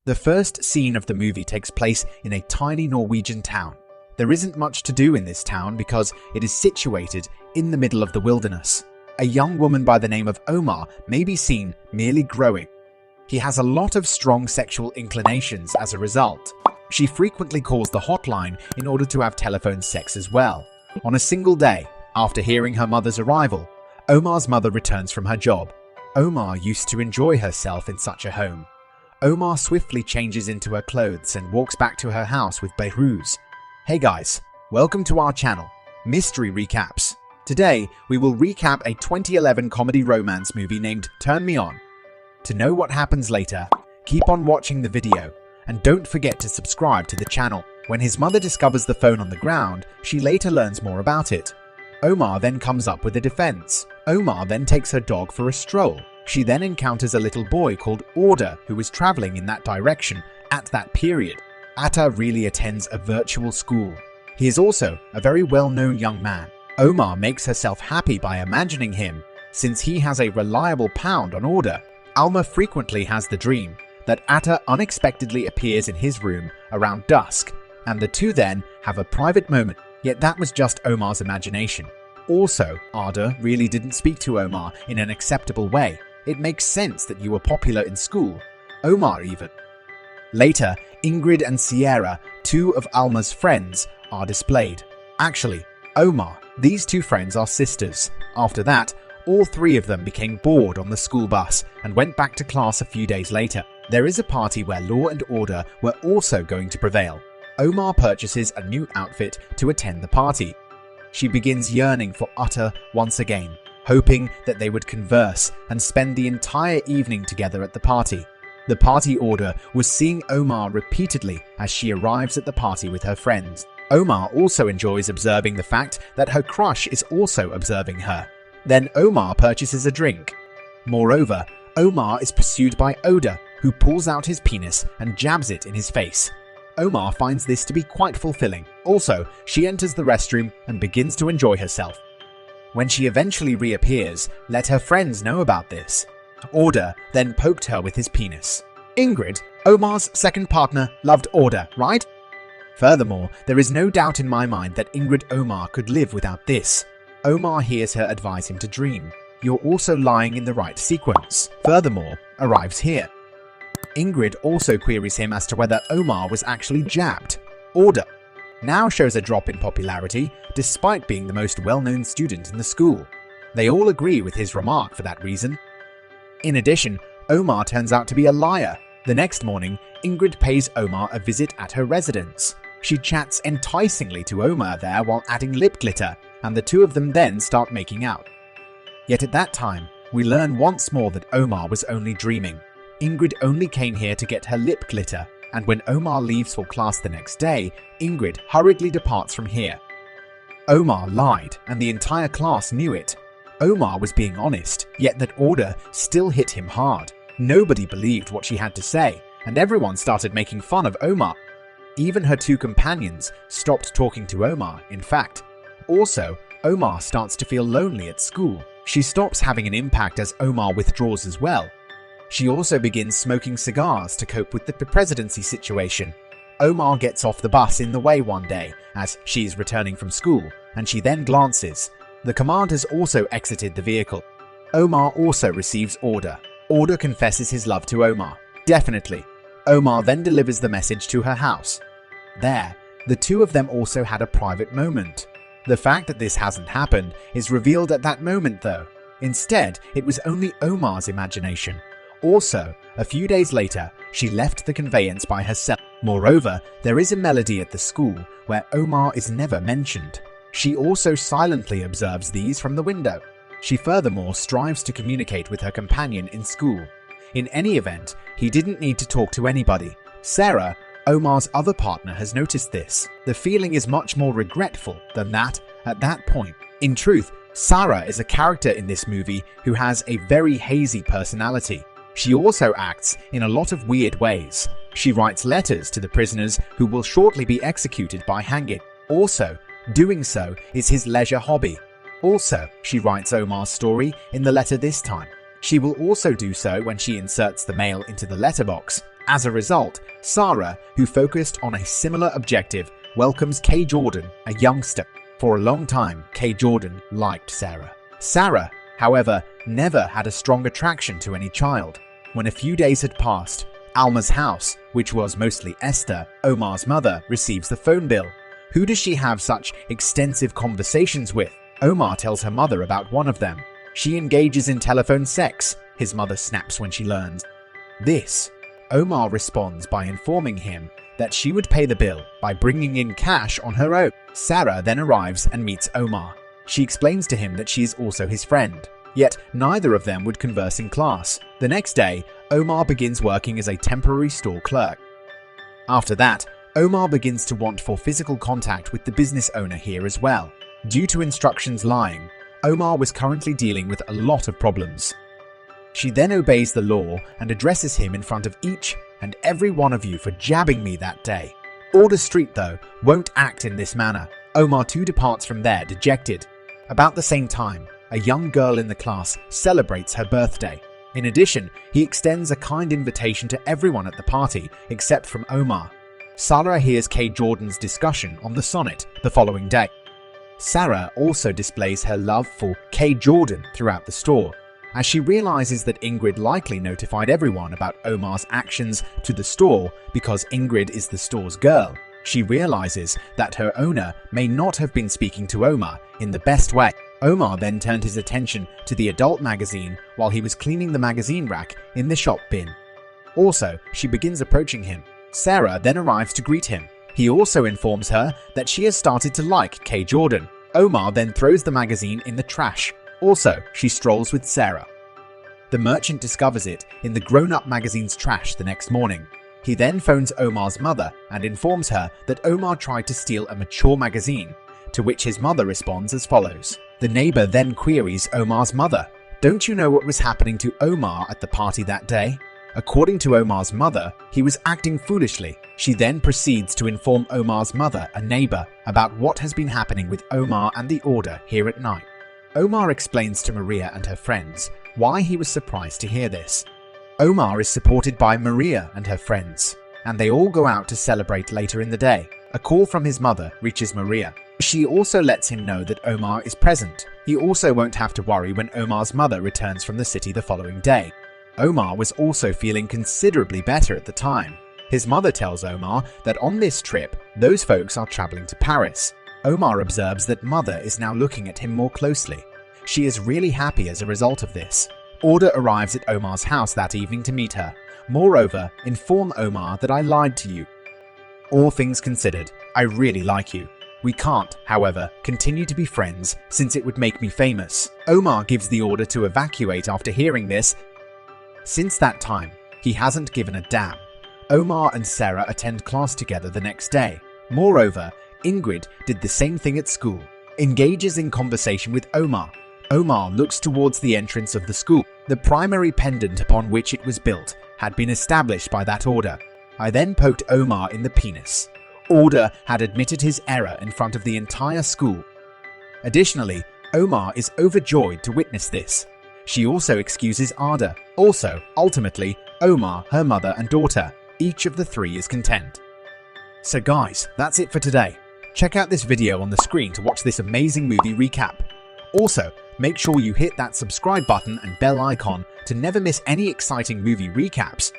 The first scene of the movie takes place in a tiny Norwegian town. There isn't much to do in this town because it is situated in the middle of the wilderness. A young woman by the name of Omar may be seen merely growing. He has a lot of strong sexual inclinations as a result. She frequently calls the hotline in order to have telephone sex as well. On a single day, after hearing her mother's arrival, Omar's mother returns from her job. Omar used to enjoy herself in such a home. Omar swiftly changes into her clothes and walks back to her house with Behruz. Hey guys, welcome to our channel, Mystery Recaps. Today, we will recap a 2011 comedy romance movie named Turn Me On. To know what happens later, keep on watching the video, and don't forget to subscribe to the channel. When his mother discovers the phone on the ground, she later learns more about it. Omar then comes up with a defense. Omar then takes her dog for a stroll. She then encounters a little boy called Order who is traveling in that direction at that period. Atta really attends a virtual school. He is also a very well-known young man. Omar makes herself happy by imagining him, since he has a reliable pound on Order. Alma frequently has the dream that Atta unexpectedly appears in his room around dusk, and the two then have a private moment, yet that was just Omar's imagination. Also, Arda really didn't speak to Omar in an acceptable way. It makes sense that you were popular in school, Omar even. Later, Ingrid and Sierra, two of Alma's friends, are displayed. Actually, Omar, these two friends are sisters. After that, all three of them became bored on the school bus and went back to class a few days later. There is a party where law and order were also going to prevail. Omar purchases a new outfit to attend the party. She begins yearning for Atta once again, hoping that they would converse and spend the entire evening together at the party. The party order was seeing Omar repeatedly as she arrives at the party with her friends. Omar also enjoys observing the fact that her crush is also observing her. Then Omar purchases a drink. Moreover, Omar is pursued by Oda, who pulls out his penis and jabs it in his face. Omar finds this to be quite fulfilling. Also, she enters the restroom and begins to enjoy herself. When she eventually reappears, let her friends know about this. Order then poked her with his penis. Ingrid, Omar's second partner, loved Order, right? Furthermore, there is no doubt in my mind that Ingrid Omar could live without this. Omar hears her advise him to dream. You're also lying in the right sequence. Furthermore, arrives here. Ingrid also queries him as to whether Omar was actually jabbed. Order now shows a drop in popularity despite being the most well-known student in the school. They all agree with his remark for that reason. In addition, Omar turns out to be a liar. The next morning, Ingrid pays Omar a visit at her residence. She chats enticingly to Omar there while adding lip glitter, and the two of them then start making out. Yet at that time, we learn once more that Omar was only dreaming. Ingrid only came here to get her lip glitter, and when Omar leaves for class the next day, Ingrid hurriedly departs from here. Omar lied, and the entire class knew it. Omar was being honest, yet that Order still hit him hard. Nobody believed what she had to say, and everyone started making fun of Omar. Even her two companions stopped talking to Omar, in fact. Also, Omar starts to feel lonely at school. She stops having an impact as Omar withdraws as well. She also begins smoking cigars to cope with the presidency situation. Omar gets off the bus in the way one day as she is returning from school, and she then glances. The command has also exited the vehicle. Omar also receives Order. Order confesses his love to Omar. Definitely. Omar then delivers the message to her house. There, the two of them also had a private moment. The fact that this hasn't happened is revealed at that moment though. Instead, it was only Omar's imagination. Also, a few days later, she left the conveyance by herself. Moreover, there is a melody at the school where Omar is never mentioned. She also silently observes these from the window. She furthermore strives to communicate with her companion in school. In any event, he didn't need to talk to anybody. Sarah, Omar's other partner, has noticed this. The feeling is much more regretful than that at that point. In truth, Sarah is a character in this movie who has a very hazy personality. She also acts in a lot of weird ways. She writes letters to the prisoners who will shortly be executed by hanging. Also, doing so is his leisure hobby. Also, she writes Omar's story in the letter this time. She will also do so when she inserts the mail into the letterbox. As a result, Sarah, who focused on a similar objective, welcomes Kay Jordan, a youngster. For a long time, Kay Jordan liked Sarah. Sarah, however, never had a strong attraction to any child. When a few days had passed, Alma's house, which was mostly Esther, Omar's mother, receives the phone bill. Who does she have such extensive conversations with? Omar tells her mother about one of them. She engages in telephone sex, his mother snaps when she learns this. Omar responds by informing him that she would pay the bill by bringing in cash on her own. Sarah then arrives and meets Omar. She explains to him that she is also his friend, yet neither of them would converse in class. The next day, Omar begins working as a temporary store clerk. After that, Omar begins to want for physical contact with the business owner here as well. Due to instructions lying, Omar was currently dealing with a lot of problems. She then obeys the law and addresses him in front of each and every one of you for jabbing me that day. Order Street, though, won't act in this manner. Omar too departs from there dejected. About the same time, a young girl in the class celebrates her birthday. In addition, he extends a kind invitation to everyone at the party except from Omar. Sarah hears Kay Jordan's discussion on the sonnet the following day. Sarah also displays her love for Kay Jordan throughout the store. As she realizes that Ingrid likely notified everyone about Omar's actions to the store because Ingrid is the store's girl, she realizes that her owner may not have been speaking to Omar in the best way. Omar then turned his attention to the adult magazine while he was cleaning the magazine rack in the shop bin. Also, she begins approaching him. Sarah then arrives to greet him. He also informs her that she has started to like Kay Jordan. Omar then throws the magazine in the trash. Also, she strolls with Sarah. The merchant discovers it in the grown-up magazine's trash the next morning. He then phones Omar's mother and informs her that Omar tried to steal a mature magazine, to which his mother responds as follows. The neighbor then queries Omar's mother, "Don't you know what was happening to Omar at the party that day?" According to Omar's mother, he was acting foolishly. She then proceeds to inform Omar's mother, a neighbor, about what has been happening with Omar and the order here at night. Omar explains to Maria and her friends why he was surprised to hear this. Omar is supported by Maria and her friends, and they all go out to celebrate later in the day. A call from his mother reaches Maria. She also lets him know that Omar is present. He also won't have to worry when Omar's mother returns from the city the following day. Omar was also feeling considerably better at the time. His mother tells Omar that on this trip, those folks are traveling to Paris. Omar observes that Mother is now looking at him more closely. She is really happy as a result of this. Order arrives at Omar's house that evening to meet her. Moreover, inform Omar that I lied to you. All things considered, I really like you. We can't, however, continue to be friends since it would make me famous. Omar gives the order to evacuate after hearing this. Since that time, he hasn't given a damn. Omar and Sarah attend class together the next day. Moreover, Ingrid did the same thing at school, engages in conversation with Omar. Omar looks towards the entrance of the school. The primary pendant upon which it was built had been established by that order. I then poked Omar in the penis. Order had admitted his error in front of the entire school. Additionally, Omar is overjoyed to witness this. She also excuses Ada. Also, ultimately, Omar, her mother and daughter, each of the three is content. So guys, that's it for today. Check out this video on the screen to watch this amazing movie recap. Also, make sure you hit that subscribe button and bell icon to never miss any exciting movie recaps